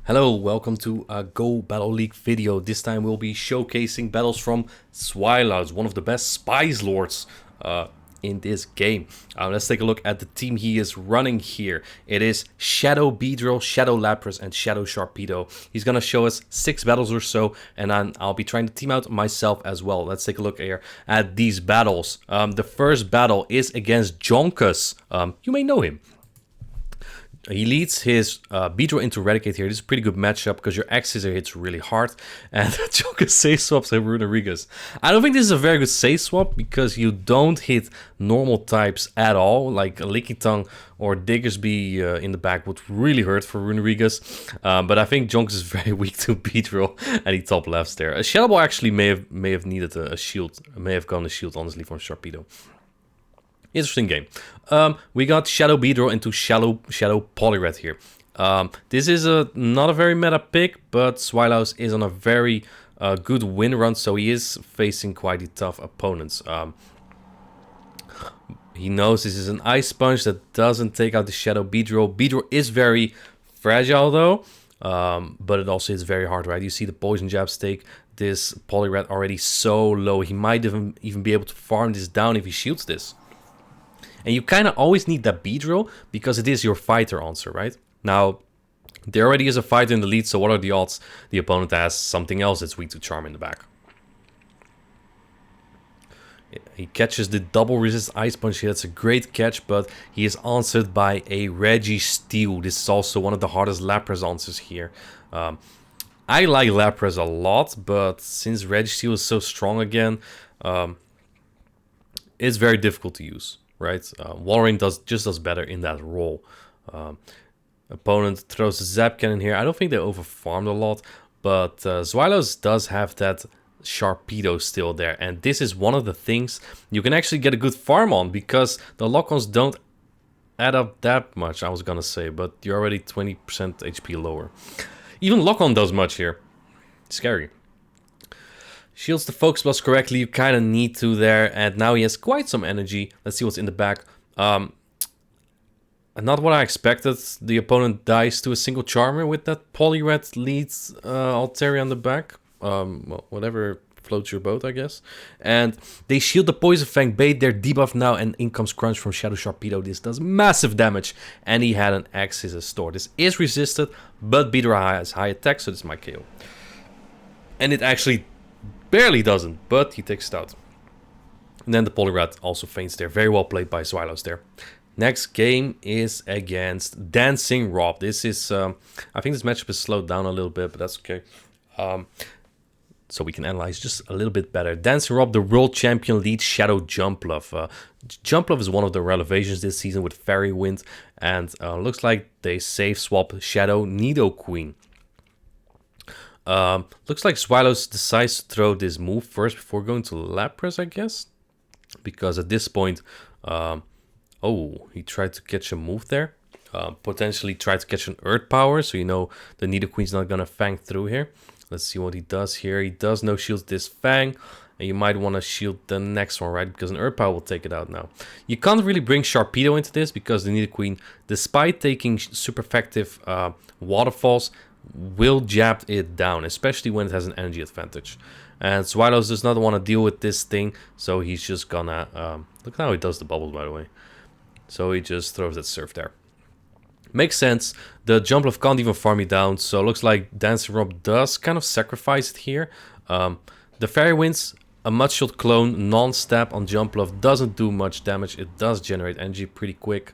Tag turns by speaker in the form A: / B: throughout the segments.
A: Hello, welcome to a Go Battle League video. This time we'll be showcasing battles from Swillouts, one of the best Spice Lords in this game. Let's take a look at the team he is running here. It is Shadow Beedrill, Shadow Lapras, and Shadow Sharpedo. He's gonna show us 6 battles or so, and then I'll be trying to team out myself as well. Let's take a look here at these battles. The first battle is against Jonkers. You may know him. He leads his Beedrill into Eradicate here. This is a pretty good matchup because your X-Scissor hits really hard. And Jonkers safe swaps a Runerigas. I don't think this is a very good safe swap because you don't hit normal types at all. Like a Licky Tongue or Diggersby in the back would really hurt for Runerigas. But I think Jonkers is very weak to Beedrill and he top lefts there. Shadow Ball actually may have needed a shield. May have gone a shield honestly from Sharpedo. Interesting game. We got Shadow Beedrill into Shadow Poliwrath here. This is not a very meta pick, but Swillouts is on a very good win run, so he is facing quite tough opponents. He knows this is an Ice Punch that doesn't take out the Shadow Beedrill. Beedrill is very fragile though, but it also hits very hard, right? You see the Poison Jabs take this Poliwrath already so low. He might even be able to farm this down if he shields this. And you kind of always need that Beedrill because it is your fighter answer, right? Now, there already is a fighter in the lead, so what are the odds the opponent has something else that's weak to Charm in the back? He catches the double resist Ice Punch here. That's a great catch, but he is answered by a Registeel. This is also one of the hardest Lapras answers here. I like Lapras a lot, but since Registeel is so strong again, it's very difficult to use. Right, Walrein does better in that role. Opponent throws a Zap Cannon here. I don't think they overfarmed a lot, but Swillouts does have that Sharpedo still there, and this is one of the things you can actually get a good farm on because the lock-ons don't add up that much. I was gonna say, but you're already 20% HP lower. Even lock-on does much here. Scary. Shields the Focus Blast correctly, you kind of need to there, and now he has quite some energy. Let's see what's in the back. Not what I expected. The opponent dies to a single Charmer with that Poliwrath leads Altaria on the back. Well, whatever floats your boat, I guess. And they shield the Poison Fang, bait their debuff now, and in comes Crunch from Shadow Sharpedo. This does massive damage, and he had an X-Scissor store. This is resisted, but Beedrill has high attack, so this might KO. And it actually barely doesn't, but he takes it out. And then the Poliwrath also faints there. Very well played by Swillouts there. Next game is against Dancing Rob. This is, I think this matchup is slowed down a little bit, but that's okay. So we can analyze just a little bit better. Dancing Rob, the world champion, leads Shadow Jumpluff. Jumpluff is one of the relevations this season with Fairy Wind, and looks like they safe swap Shadow Nidoqueen. Looks like Swillouts decides to throw this move first before going to Lapras, I guess. Because at this point, oh, he tried to catch a move there. Potentially tried to catch an Earth Power, so you know the Nidoqueen's not gonna Fang through here. Let's see what he does here. He does no shields this Fang, and you might want to shield the next one, right? Because an Earth Power will take it out now. You can't really bring Sharpedo into this because the Nidoqueen, despite taking super effective waterfalls, will jab it down, especially when it has an energy advantage. And Swillouts does not want to deal with this thing, so he's just gonna look how he does the bubbles, by the way. So he just throws that Surf there. Makes sense. The Jumpluff can't even farm me down, so it looks like Dancing Rob does kind of sacrifice it here. The Fairy Winds, a Mudshot clone, non-stab on Jumpluff, doesn't do much damage. It does generate energy pretty quick,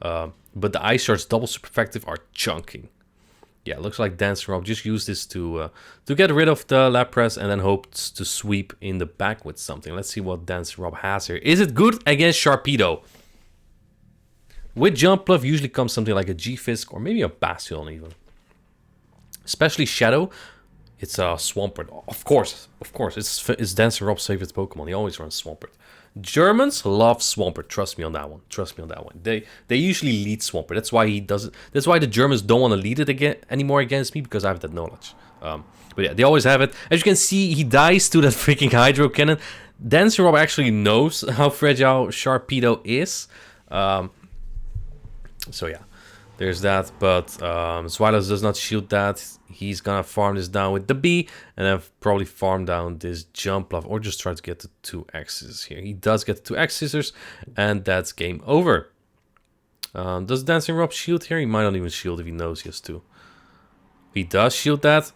A: but the Ice Shards double super effective are chunking. Yeah, looks like Dancing Rob just used this to get rid of the Lapras and then hopes to sweep in the back with something. Let's see what Dancing Rob has here. Is it good against Sharpedo? With Jumpluff usually comes something like a G-Fisk or maybe a Bastiodon even. Especially Shadow, it's a Swampert. Of course, it's Dancing Rob's favorite Pokemon. He always runs Swampert. Germans love Swampert. Trust me on that one. Trust me on that one. They usually lead Swampert. That's why he does it. That's why the Germans don't want to lead it anymore against me because I have that knowledge. But yeah, they always have it. As you can see, he dies to that freaking Hydro Cannon. Dancing Rob actually knows how fragile Sharpedo is. So yeah, There's that, but Swallows does not shield that. He's gonna farm this down with the B, and then probably farm down this jump off, or just try to get the 2 X scissors here. He does get the 2 X scissors, and that's game over. Does Dancing Rob shield here? He might not even shield if he knows he has to. He does shield that,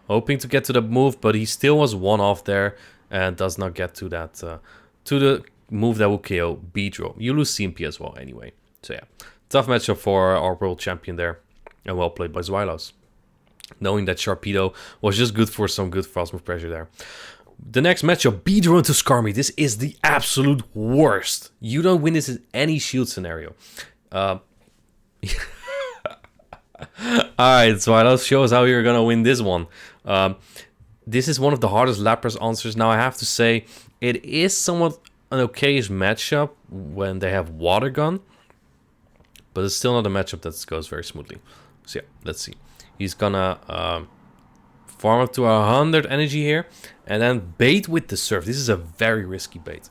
A: hoping to get to the move, but he still was 1 off there, and does not get to that to the move that will KO Beedrill. You lose CMP as well anyway. So yeah. Tough matchup for our world champion there. And well played by Zweilos. Knowing that Sharpedo was just good for some good fast move pressure there. The next matchup, Beedrill into SKarmy. This is the absolute worst. You don't win this in any shield scenario. Alright, Zweilos, show us how you're gonna win this one. This is one of the hardest Lapras answers. Now I have to say, it is somewhat an okayish matchup when they have Water Gun. But it's still not a matchup that goes very smoothly. So yeah, let's see. He's gonna farm up to 100 energy here. And then bait with the Surf. This is a very risky bait.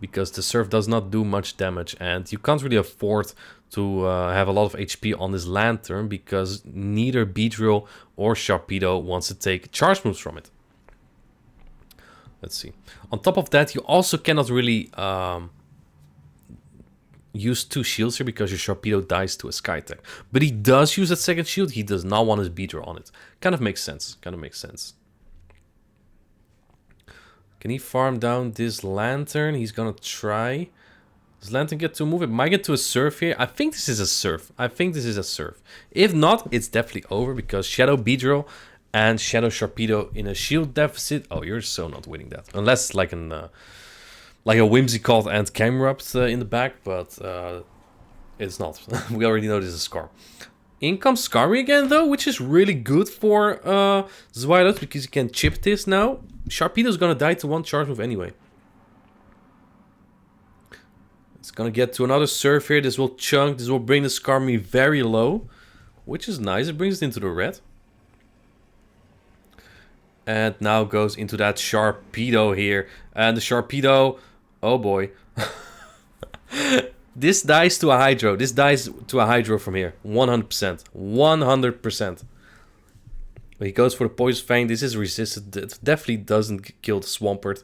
A: Because the Surf does not do much damage. And you can't really afford to have a lot of HP on this Lantern. Because neither Beedrill or Sharpedo wants to take charge moves from it. Let's see. On top of that, you also cannot really... use 2 shields here because your Sharpedo dies to a Sky Tech. But he does use that second shield. He does not want his Beedrill on it. Kind of makes sense. Kind of makes sense. Can he farm down this Lantern? He's gonna try. Does Lantern get to a move? It might get to a Surf here. I think this is a Surf. I think this is a Surf. If not, it's definitely over because Shadow Beedrill and Shadow Sharpedo in a shield deficit. Oh, you're so not winning that. Unless like an... like a Whimsicott and Camerupt in the back, but it's not. We already know this is Scar. In comes SKarmy again, though, which is really good for Zweilos, because you can chip this now. Sharpedo's gonna die to 1 charge move anyway. It's gonna get to another Surf here. This will chunk. This will bring the SKarmy very low, which is nice. It brings it into the red. And now goes into that Sharpedo here. And the Sharpedo... oh boy. This dies to a Hydro. This dies to a Hydro from here. 100%. 100%. He goes for the Poison Fang. This is resisted. It definitely doesn't kill the Swampert.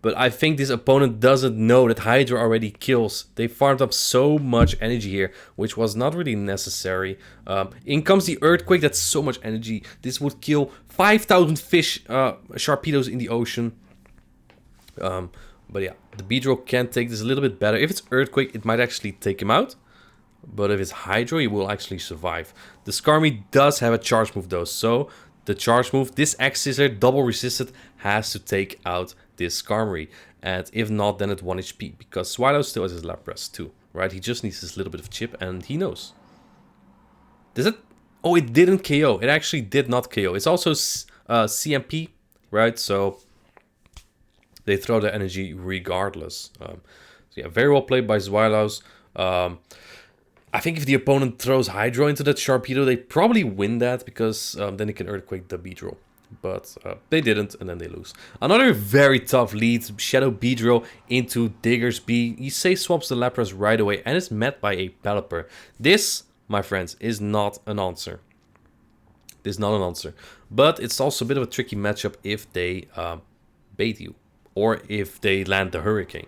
A: But I think this opponent doesn't know that Hydro already kills. They farmed up so much energy here, which was not really necessary. In comes the Earthquake. That's so much energy. This would kill 5,000 fish Sharpedos in the ocean. But yeah, the Beedrill can take this a little bit better. If it's Earthquake, it might actually take him out. But if it's Hydro, he will actually survive. The SKarmy does have a charge move though. So the charge move, this X Scissor, double resisted, has to take out this SKarmy. And if not, then at 1 HP. Because Swallow still has his Lapras too. Right? He just needs this little bit of chip and he knows. Does it? Oh, it didn't KO. It actually did not KO. It's also CMP, right? So they throw the energy regardless. So yeah, very well played by Zweilos. I think if the opponent throws Hydro into that Sharpedo, they probably win that because then they can Earthquake the Beedrill. But they didn't, and then they lose. Another very tough lead, Shadow Beedrill into Digger's B. He safe swaps the Lapras right away and is met by a Pelipper. This, my friends, is not an answer. This is not an answer. But it's also a bit of a tricky matchup if they bait you. Or if they land the Hurricane.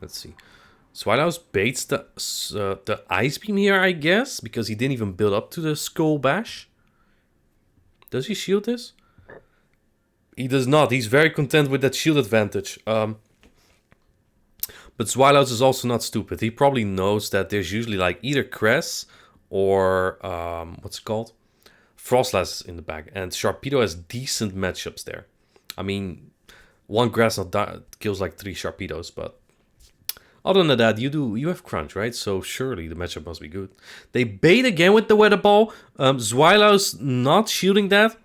A: Let's see. Swallows baits the Ice Beam here, I guess. Because he didn't even build up to the Skull Bash. Does he shield this? He does not. He's very content with that shield advantage. But Swallows is also not stupid. He probably knows that there's usually like either Cress or what's it called? Frostlass in the back. And Sharpedo has decent matchups there. I mean, 1 Grass Knot kills like 3 Sharpedos, but other than that, you have Crunch, right? So surely the matchup must be good. They bait again with the Weather Ball. Zweilos not shooting that.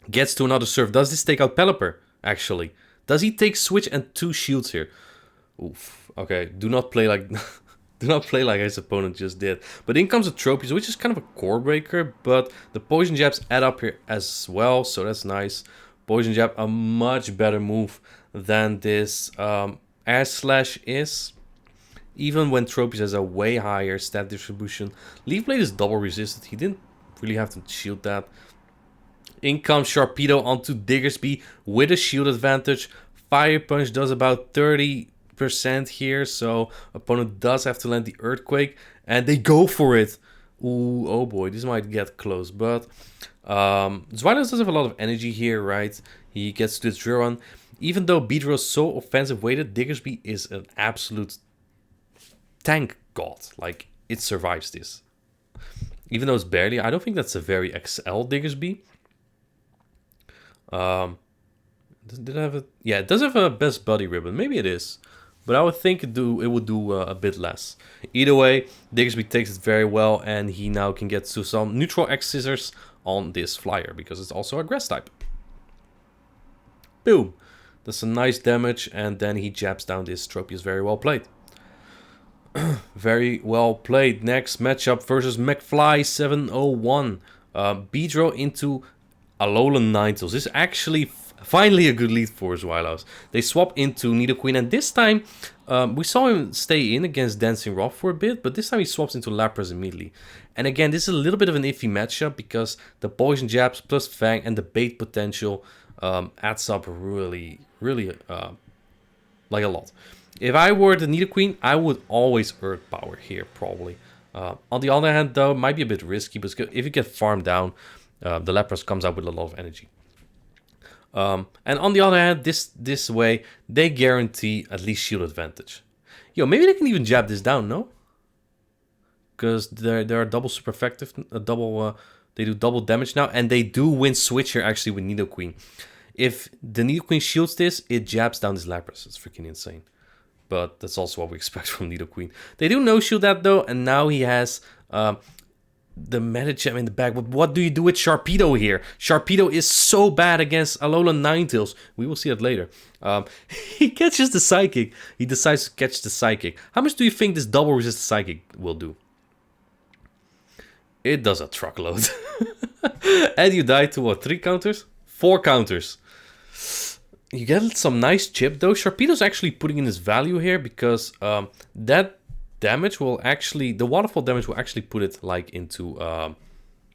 A: Gets to another Surf. Does this take out Pelipper, actually? Does he take Switch and 2 shields here? Oof. Okay, do not play like... do not play like his opponent just did. But in comes the Tropius, which is kind of a core breaker. But the Poison Jabs add up here as well, so that's nice. Poison Jab, a much better move than this Air Slash is. Even when Tropius has a way higher stat distribution, Leaf Blade is double resisted. He didn't really have to shield that. In comes Sharpedo onto Diggersby with a shield advantage. Fire Punch does about 30% here, so opponent does have to land the Earthquake, and they go for it. Ooh, oh boy, this might get close, but Zweilous does have a lot of energy here, right? He gets to the drill run. Even though Beedrill is so offensive weighted, Diggersby is an absolute tank god. Like, it survives this. Even though it's barely, I don't think that's a very XL Diggersby. Did it have a... Yeah, it does have a best buddy ribbon. Maybe it is. But I would think it would do a bit less. Either way, Diggersby takes it very well, and he now can get to some neutral X scissors on this flyer, because it's also a grass type. Boom. That's some nice damage, and then he jabs down this Tropius. Very well played. Very well played. Next matchup versus MCfly 701. Beedrill into Alolan Ninetales. This is actually finally a good lead for Zweilous. They swap into Nidoqueen, and this time we saw him stay in against Dancing Rock for a bit, but this time he swaps into Lapras immediately. And again, this is a little bit of an iffy matchup because the poison jabs plus Fang and the bait potential adds up really like a lot. If I were the Nidoqueen, I would always Earth Power here, probably. On the other hand, though, it might be a bit risky, because if you get farmed down, the Lapras comes out with a lot of energy. And on the other hand, this way, they guarantee at least shield advantage. Yo, maybe they can even jab this down, no? Because they're double super effective, they do double damage now, and they do win switch here actually with Nidoqueen. If the Nidoqueen shields this, it jabs down this Lapras. It's freaking insane. But that's also what we expect from Nidoqueen. They do no-shield that though, and now he has the Medicham in the back. But what do you do with Sharpedo here? Sharpedo is so bad against Alolan Ninetales. We will see it later. He catches the Psychic. He decides to catch the Psychic. How much do you think this double resist Psychic will do? It does a truckload. And you die to what, 3 counters? 4 counters. You get some nice chip though. Sharpedo's actually putting in his value here, because that damage will actually, the waterfall damage will actually put it like into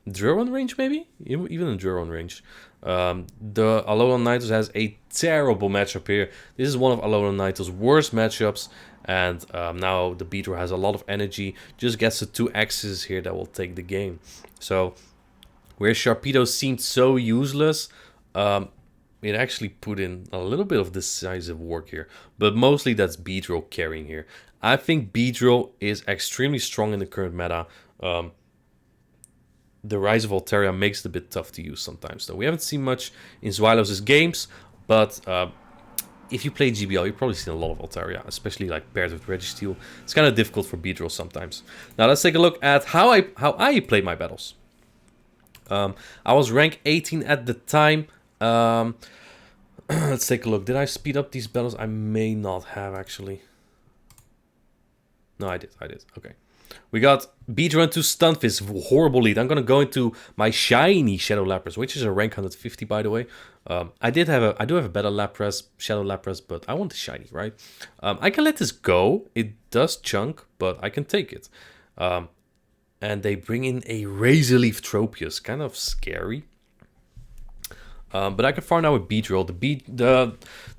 A: drill run range, maybe? Even in drill run range. The Alolan Ninetales has a terrible matchup here. This is one of Alolan Ninetales' worst matchups. And now the Beedrill has a lot of energy. Just gets the 2 X's here that will take the game. So, where Sharpedo seemed so useless, it actually put in a little bit of decisive work here. But mostly that's Beedrill carrying here. I think Beedrill is extremely strong in the current meta. The Rise of Altaria makes it a bit tough to use sometimes, though. We haven't seen much in Zweilous' games, but if you play GBL, you've probably seen a lot of Altaria, especially like paired with Registeel. It's kind of difficult for Beedrill sometimes. Now let's take a look at how I play my battles. I was rank 18 at the time. Let's take a look. Did I speed up these battles? I may not have, actually. No, I did. Okay. We got Beedrill into Stunfisk. Horrible lead. I'm going to go into my shiny Shadow Lapras, which is a rank 150, by the way. I do have a better Lapras, Shadow Lapras, but I want the shiny, right? I can let this go. It does chunk, but I can take it. And they bring in a Razor Leaf Tropius. Kind of scary. But I can farm now with Beedrill.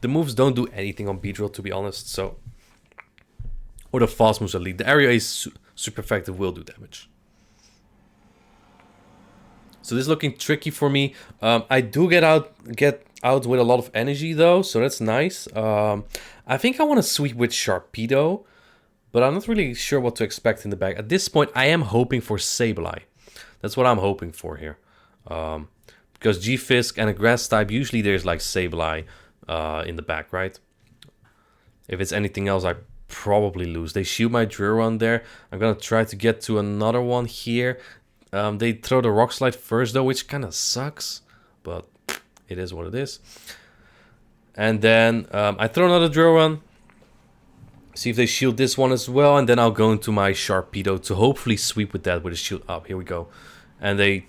A: The moves don't do anything on Beedrill, to be honest. So, or the fast moves at least. The area is super effective, will do damage. So this is looking tricky for me. I do get out with a lot of energy though, so that's nice. I think I want to sweep with Sharpedo, but I'm not really sure what to expect in the back. At this point, I am hoping for Sableye. That's what I'm hoping for here. Because G-Fisk and a grass type, usually there's like Sableye in the back, right? If it's anything else, I probably lose. They shoot my drill run there. I'm gonna try to get to another one here. They throw the Rock Slide first though, which kind of sucks, but it is what it is. And then I throw another drill run. See if they shield this one as well, and then I'll go into my Sharpedo to hopefully sweep with that with a shield up. Here we go. And they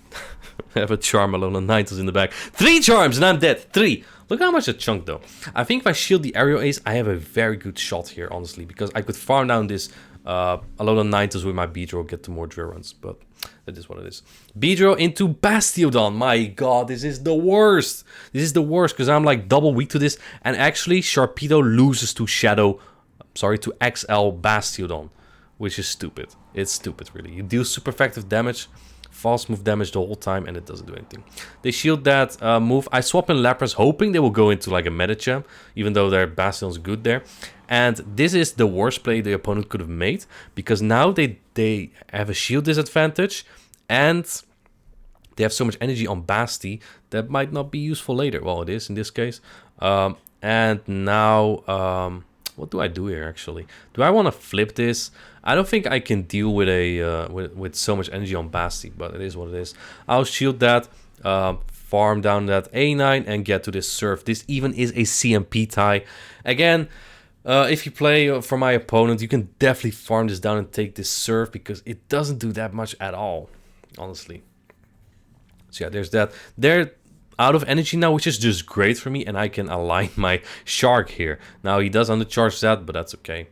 A: have a Charm Alolan Ninetales in the back. 3 charms and I'm dead. 3. Look how much a chunk though. I think if I shield the Aerial Ace, I have a very good shot here, honestly, because I could farm down this Alolan Ninetales with my Beedrill, get to more drill runs, but that is what it is. Beedrill into Bastiodon. My god, this is the worst. This is the worst because I'm like double weak to this, and actually Sharpedo loses to to XL Bastiodon, which is stupid. It's stupid, really. You deal super effective damage, fast move damage the whole time, and it doesn't do anything. They shield that move. I swap in Lapras, hoping they will go into like a Medicham, even though their Bastiodon's good there. And this is the worst play the opponent could have made, because now they have a shield disadvantage, and they have so much energy on Basti that might not be useful later. Well, it is in this case. And now, what do I do here actually? Do I want to flip this? I don't think I can deal with a with so much energy on Basti, but it is what it is. I'll shield that, farm down that A9, and get to this Surf. This even is a CMP tie. Again, if you play for my opponent, you can definitely farm this down and take this Surf, because it doesn't do that much at all, honestly. So yeah, there's that. They're out of energy now, which is just great for me, and I can align my Shark here. Now he does undercharge that, but that's okay.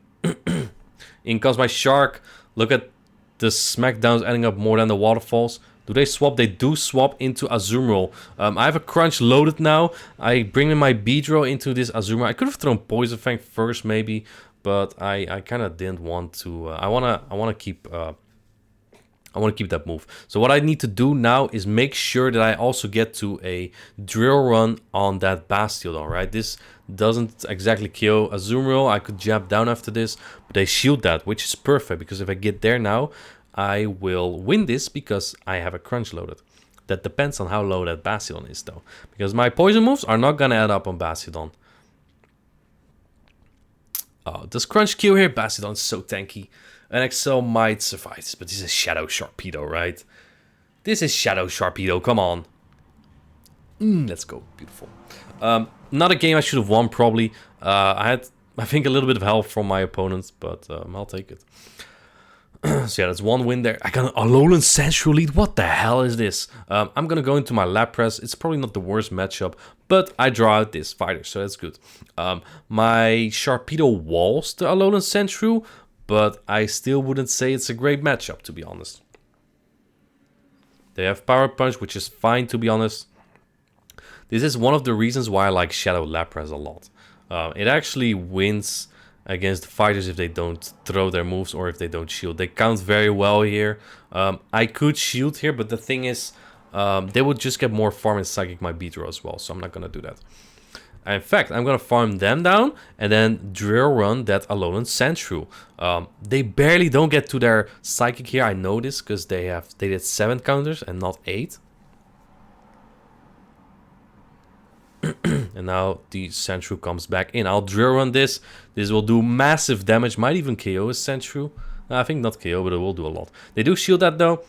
A: In comes my Shark. Look at the smackdowns adding up more than the waterfalls. Do they swap? They do swap into Azumarill. I have a Crunch loaded now. I bring in my Beedrill into this Azumarill. I could have thrown Poison Fang first maybe, but I kind of didn't want to. I wanna keep that move. So what I need to do now is make sure that I also get to a drill run on that Bastiodon, right? This doesn't exactly kill Azumarill. I could jab down after this, but they shield that, which is perfect, because if I get there now, I will win this because I have a Crunch loaded. That depends on how low that Bastiodon is though, because my poison moves are not gonna add up on Bastiodon. Oh, does Crunch kill here? Bastiodon is so tanky. An XL might suffice, but this is Shadow Sharpedo, right? This is Shadow Sharpedo, come on. Let's go, beautiful. Not a game I should have won, probably. I had, I think, a little bit of help from my opponents, but I'll take it. So yeah, that's one win there. I got an Alolan Central lead. What the hell is this? I'm gonna go into my Lapras. It's probably not the worst matchup, but I draw out this fighter, so that's good. My Sharpedo walls the Alolan Central, but I still wouldn't say it's a great matchup, to be honest. They have Power Punch, which is fine, to be honest. This is one of the reasons why I like Shadow Lapras a lot. It actually wins against fighters if they don't throw their moves or if they don't shield. They count very well here. I could shield here, but the thing is, they would just get more farm and Psychic my Beedrill as well, so I'm not going to do that. In fact, I'm going to farm them down and then drill run that Alolan Central. They barely don't get to their Psychic here. I know this because they did 7 counters and not 8. And now the Central comes back in. I'll drill run this. This will do massive damage. Might even KO his Central. I think not KO, but it will do a lot. They do shield that though.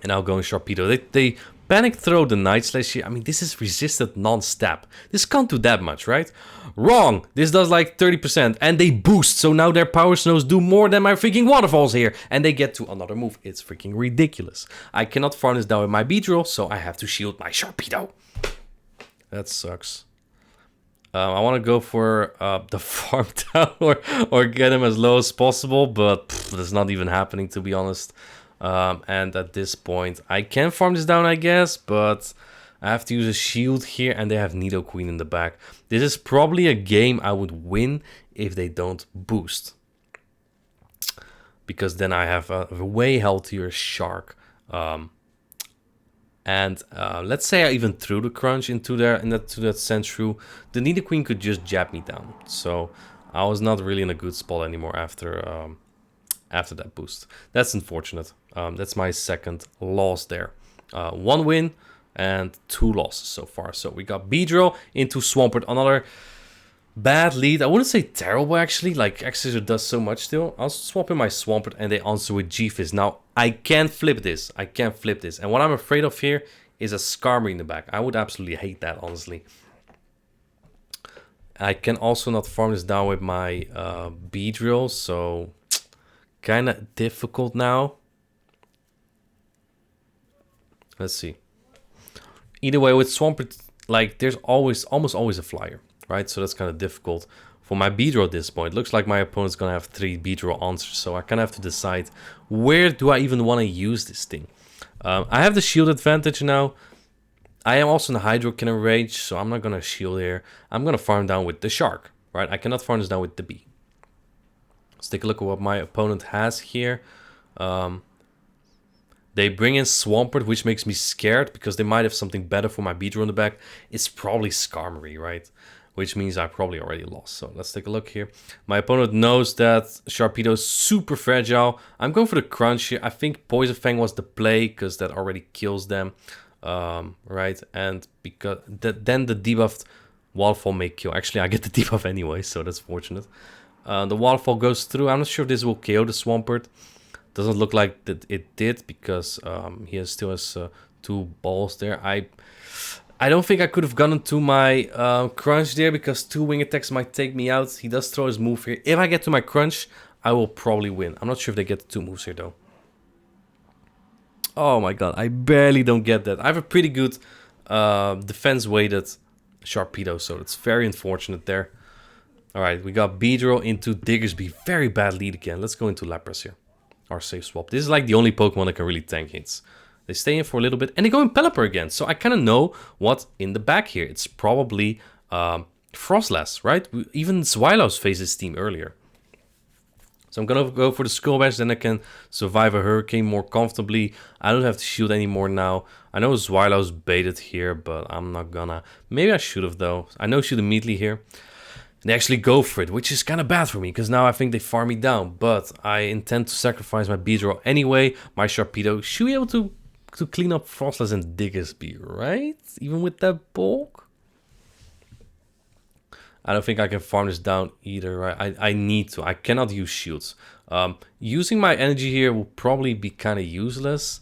A: And I'll go in Sharpedo. They panic throw the Night Slash here. I mean, this is resisted non-stab. This can't do that much, right? Wrong! This does like 30%. And they boost. So now their Power Snows do more than my freaking Waterfalls here. And they get to another move. It's freaking ridiculous. I cannot farm this down with my Beedrill, so I have to shield my Sharpedo. That sucks. I want to go for the farm down or get him as low as possible, but that's not even happening, to be honest. And at this point, I can farm this down, I guess, but I have to use a shield here, and they have Nidoqueen in the back. This is probably a game I would win if they don't boost, because then I have a way healthier Shark. And let's say I even threw the Crunch into that Central, the Nidoqueen could just jab me down. So I was not really in a good spot anymore after that boost. That's unfortunate. That's my second loss there. 1 win and 2 losses so far. So we got Beedrill into Swampert, another bad lead. I wouldn't say terrible, actually. Like, X-Scissor does so much still. I'll swap in my Swampert and they answer with G-Fizz. Now, I can't flip this. I can't flip this. And what I'm afraid of here is a SKarmy in the back. I would absolutely hate that, honestly. I can also not farm this down with my Beedrill, so kind of difficult now. Let's see. Either way, with Swampert, like there's almost always a flyer, right? So that's kind of difficult for my Beedrill at this point. Looks like my opponent's gonna have 3 Beedrill answers, so I kind of have to decide where do I even want to use this thing. I have the shield advantage now. I am also in the Hydro Cannon range, so I'm not gonna shield here. I'm gonna farm down with the Shark, right? I cannot farm this down with the Bee. Let's take a look at what my opponent has here. They bring in Swampert, which makes me scared because they might have something better for my Beedrill in the back. It's probably SKarmy, right? Which means I probably already lost. So let's take a look here. My opponent knows that Sharpedo is super fragile. I'm going for the crunch here. I think Poison Fang was the play because that already kills them, right? And because then the debuffed Waterfall may kill. Actually, I get the debuff anyway, so that's fortunate. The Waterfall goes through. I'm not sure if this will KO the Swampert. Doesn't look like that it did because he still has 2 balls there. I don't think I could have gotten to my crunch there because 2 wing attacks might take me out. He does throw his move here. If I get to my crunch, I will probably win. I'm not sure if they get the 2 moves here though. Oh my god, I barely don't get that. I have a pretty good defense weighted Sharpedo, so it's very unfortunate there. Alright, we got Beedrill into Diggersby. Very bad lead again. Let's go into Lapras here. Our safe swap. This is like the only Pokemon that can really tank hits. They stay in for a little bit and they go in Pelipper again. So I kind of know what's in the back here. It's probably Frostlass, right? Even Zweilous faced this team earlier. So I'm going to go for the Skull Bash. Then I can survive a Hurricane more comfortably. I don't have to shield anymore now. I know Zweilous baited here, but I'm not gonna. Maybe I should have though. I know shoot immediately here. They actually go for it, which is kind of bad for me, because now I think they farm me down. But I intend to sacrifice my Beedrill anyway. My Sharpedo should be able to clean up Frostlass and Diggersby, right? Even with that bulk? I don't think I can farm this down either, right? I need to. I cannot use shields. Using my energy here will probably be kind of useless,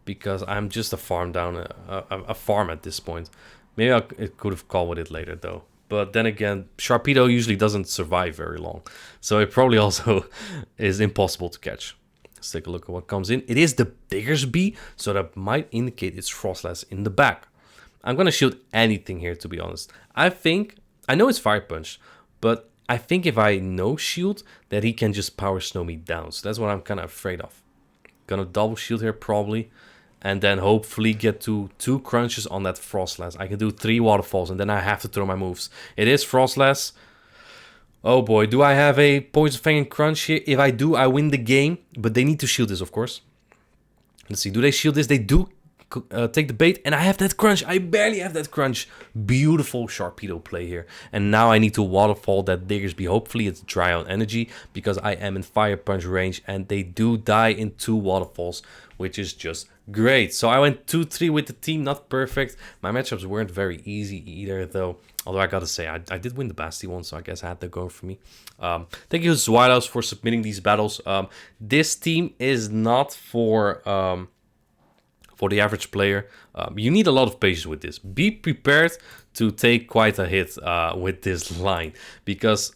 A: because I'm just a farm down, a farm at this point. Maybe I could have called with it later, though. But then again, Sharpedo usually doesn't survive very long. So it probably also is impossible to catch. Let's take a look at what comes in. It is the Diggersby, so that might indicate it's Frostlass in the back. I'm going to shield anything here, to be honest. I know it's Fire Punch, but I think if I no shield, that he can just Power Snow me down. So that's what I'm kind of afraid of. Gonna double shield here probably. And then hopefully get to 2 crunches on that Frostlass. I can do 3 waterfalls and then I have to throw my moves. It is Frostlass. Oh boy, do I have a Poison Fang and crunch here? If I do, I win the game. But they need to shield this, of course. Let's see, do they shield this? They do take the bait. And I have that crunch. I barely have that crunch. Beautiful Sharpedo play here. And now I need to waterfall that Diggersby. Hopefully it's dry on energy, because I am in Fire Punch range. And they do die in 2 waterfalls, which is just great. So I went 2-3 with the team. Not perfect. My matchups weren't very easy either, though. Although I gotta say, I did win the Basti one, so I guess I had that going for me. Thank you, Zweilous, for submitting these battles. This team is not for the average player. You need a lot of patience with this. Be prepared to take quite a hit with this line, because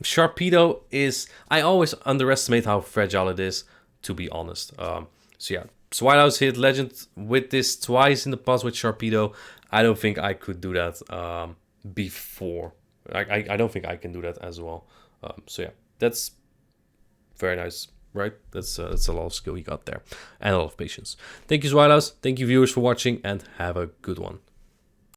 A: Sharpedo is... I always underestimate how fragile it is, to be honest. So yeah, Zweilous hit Legend with this twice in the past with Sharpedo. I don't think I could do that before. I don't think I can do that as well. So yeah, that's very nice, right? That's a lot of skill you got there, and a lot of patience. Thank you, Zweilous. Thank you, viewers, for watching, and have a good one.